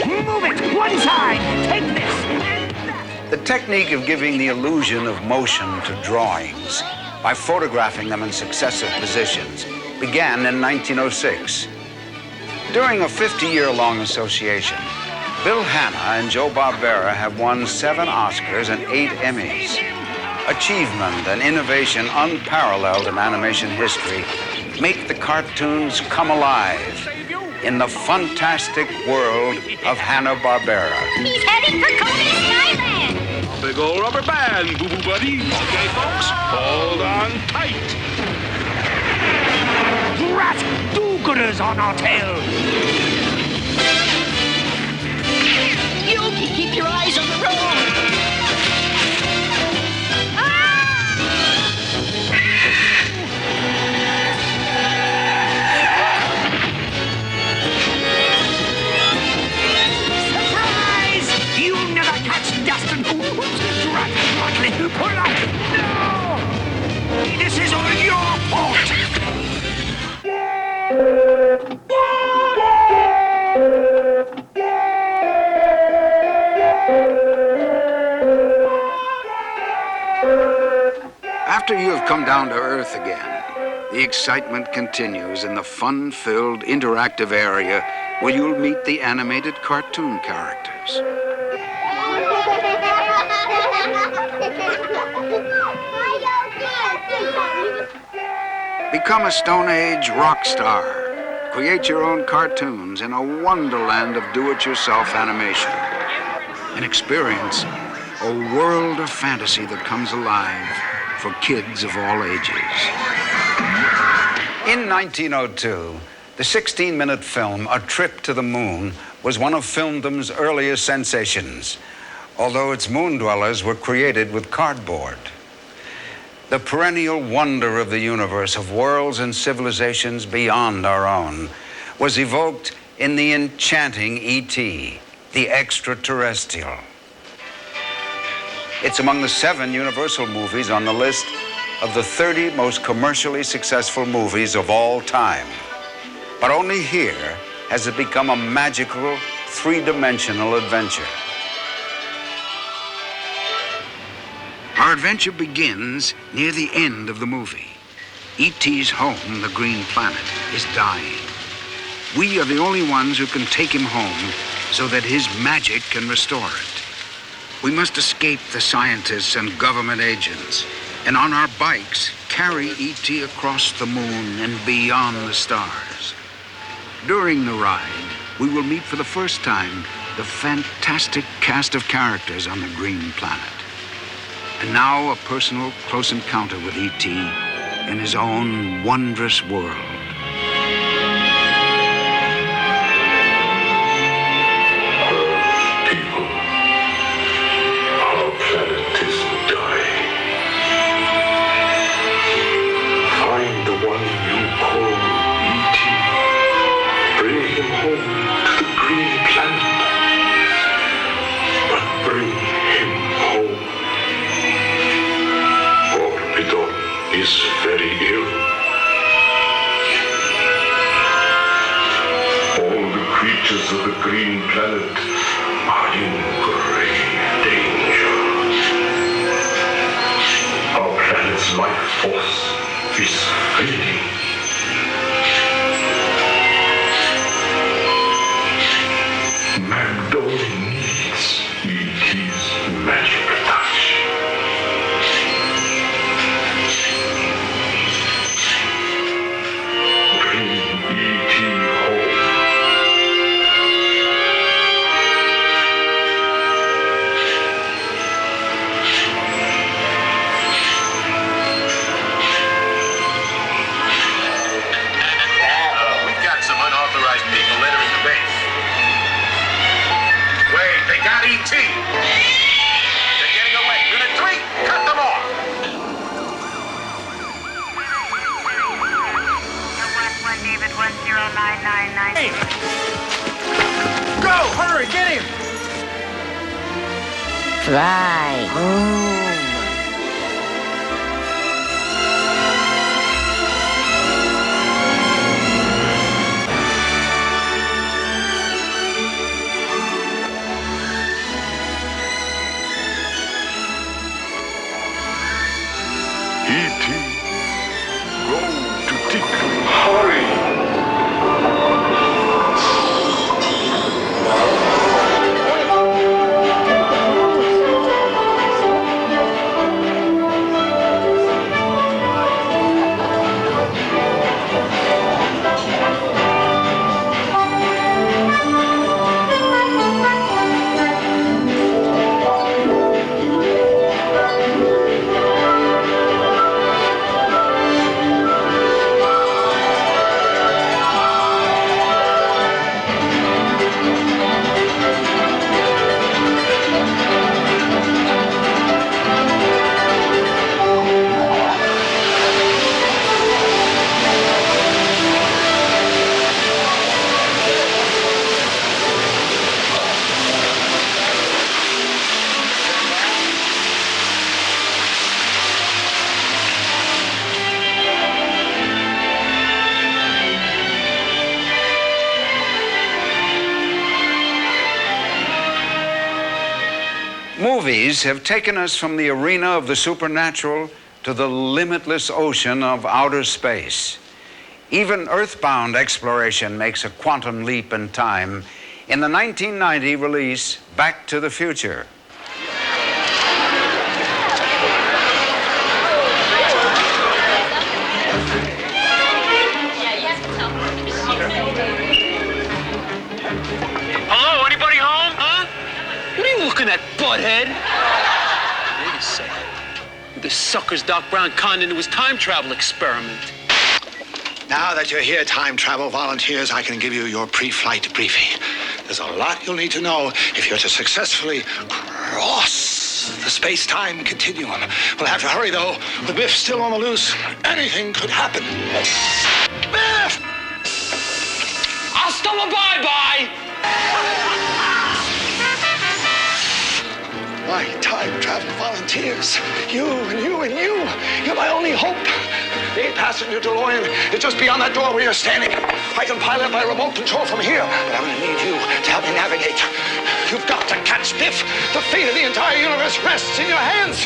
Move it! One side! Take this! The technique of giving the illusion of motion to drawings by photographing them in successive positions began in 1906. During a 50-year-long association, Bill Hanna and Joe Barbera have won 7 Oscars and 8 Emmys. Achievement and innovation unparalleled in animation history make the cartoons come alive in the fantastic world of Hanna-Barbera. He's heading for Coney Skyland. Big old rubber band, boo-boo buddy. Okay, folks, hold on tight. Rat do-gooders on our tail. Yogi, keep your eyes on the road. Surprise! You'll never catch Dustin. Rat Motley, pull up. No! This is all your fault. After you have come down to Earth again, the excitement continues in the fun-filled, interactive area where you'll meet the animated cartoon characters. Become a Stone Age rock star. Create your own cartoons in a wonderland of do-it-yourself animation. And experience a world of fantasy that comes alive for kids of all ages. In 1902, the 16-minute film A Trip to the Moon was one of filmdom's earliest sensations, although its moon dwellers were created with cardboard. The perennial wonder of the universe, of worlds and civilizations beyond our own, was evoked in the enchanting E.T., the extraterrestrial. It's among the 7 Universal movies on the list of the 30 most commercially successful movies of all time. But only here has it become a magical, 3-dimensional adventure. Our adventure begins near the end of the movie. E.T.'s home, the Green Planet, is dying. We are the only ones who can take him home so that his magic can restore it. We must escape the scientists and government agents, and on our bikes, carry E.T. across the moon and beyond the stars. During the ride, we will meet for the first time the fantastic cast of characters on the Green Planet. And now a personal close encounter with E.T. in his own wondrous world. Our planet is dying. Find the one you call E.T. Bring him home to the Green Planet. But bring him home. Orpidon is very ill. All the creatures of the Green Planet are in great danger. Our planet's life force is fading. Magdoli needs E.T.'s magic touch. Bring E.T. home. $9.99. Go! Hurry, get him! Fly. E.T. Go to Dick. Hurry! Movies have taken us from the arena of the supernatural to the limitless ocean of outer space. Even earthbound exploration makes a quantum leap in time in the 1990 release Back to the Future. Hello, anybody home? Huh? What are you looking at, butthead? Wait a second. This sucker's Doc Brown conned into his time travel experiment. Now that you're here, time travel volunteers, I can give you your pre-flight briefing. There's a lot you'll need to know if you're to successfully cross the space-time continuum. We'll have to hurry, though. With Biff still on the loose, anything could happen. Biff! Hasta la bye-bye! My time travel volunteers, you and you and you, you're my only hope. The 8-passenger DeLorean is just beyond that door where you're standing. I can pilot by remote control from here, but I'm gonna need you to help me navigate. You've got to catch Biff. The fate of the entire universe rests in your hands.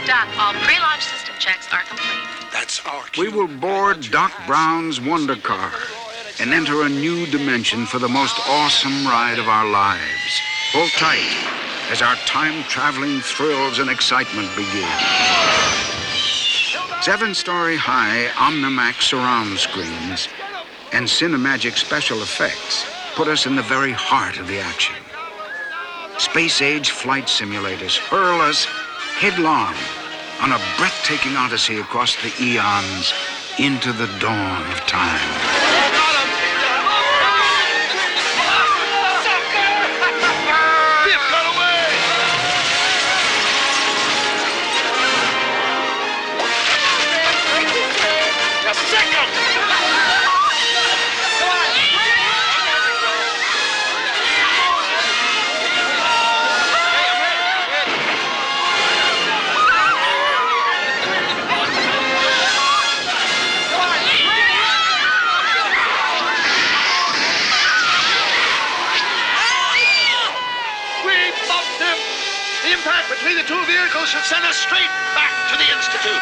Doc, all pre-launch system checks are complete. That's our We will board Doc Brown's Wonder Car and enter a new dimension for the most awesome ride of our lives. Hold tight as our time-traveling thrills and excitement begin. 7-story high Omnimax surround screens and Cinemagic special effects put us in the very heart of the action. Space-age flight simulators hurl us headlong on a breathtaking odyssey across the eons into the dawn of time. Between the two vehicles should send us straight back to the Institute.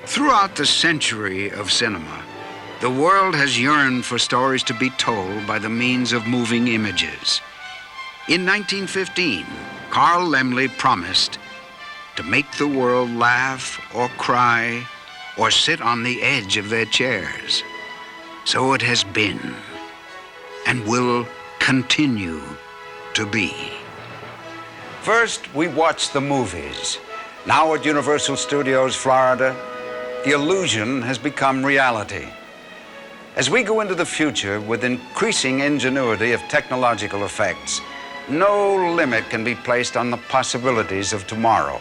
Throughout the century of cinema, the world has yearned for stories to be told by the means of moving images. In 1915, Carl Laemmle promised to make the world laugh or cry or sit on the edge of their chairs. So it has been and will continue to be. First, we watch the movies. Now at Universal Studios, Florida, the illusion has become reality. As we go into the future with increasing ingenuity of technological effects, no limit can be placed on the possibilities of tomorrow.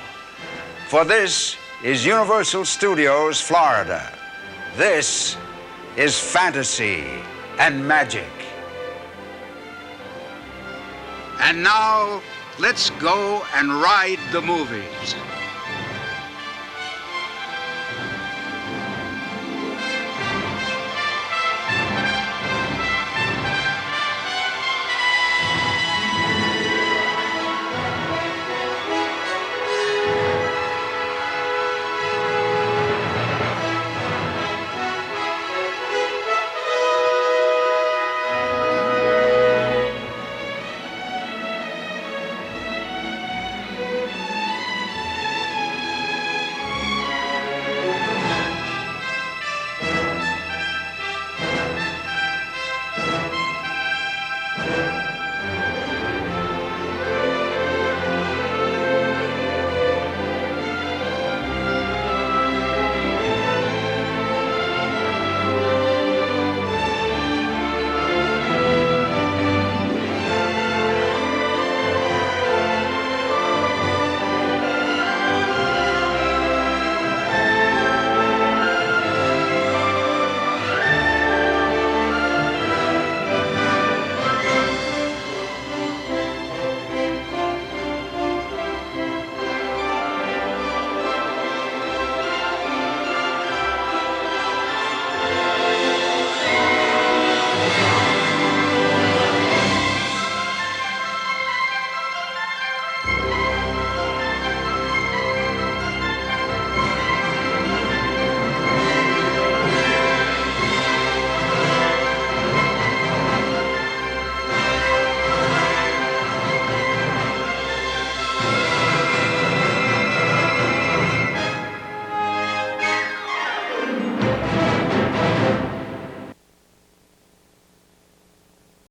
For this, is Universal Studios, Florida. This is fantasy and magic. And now, let's go and ride the movies.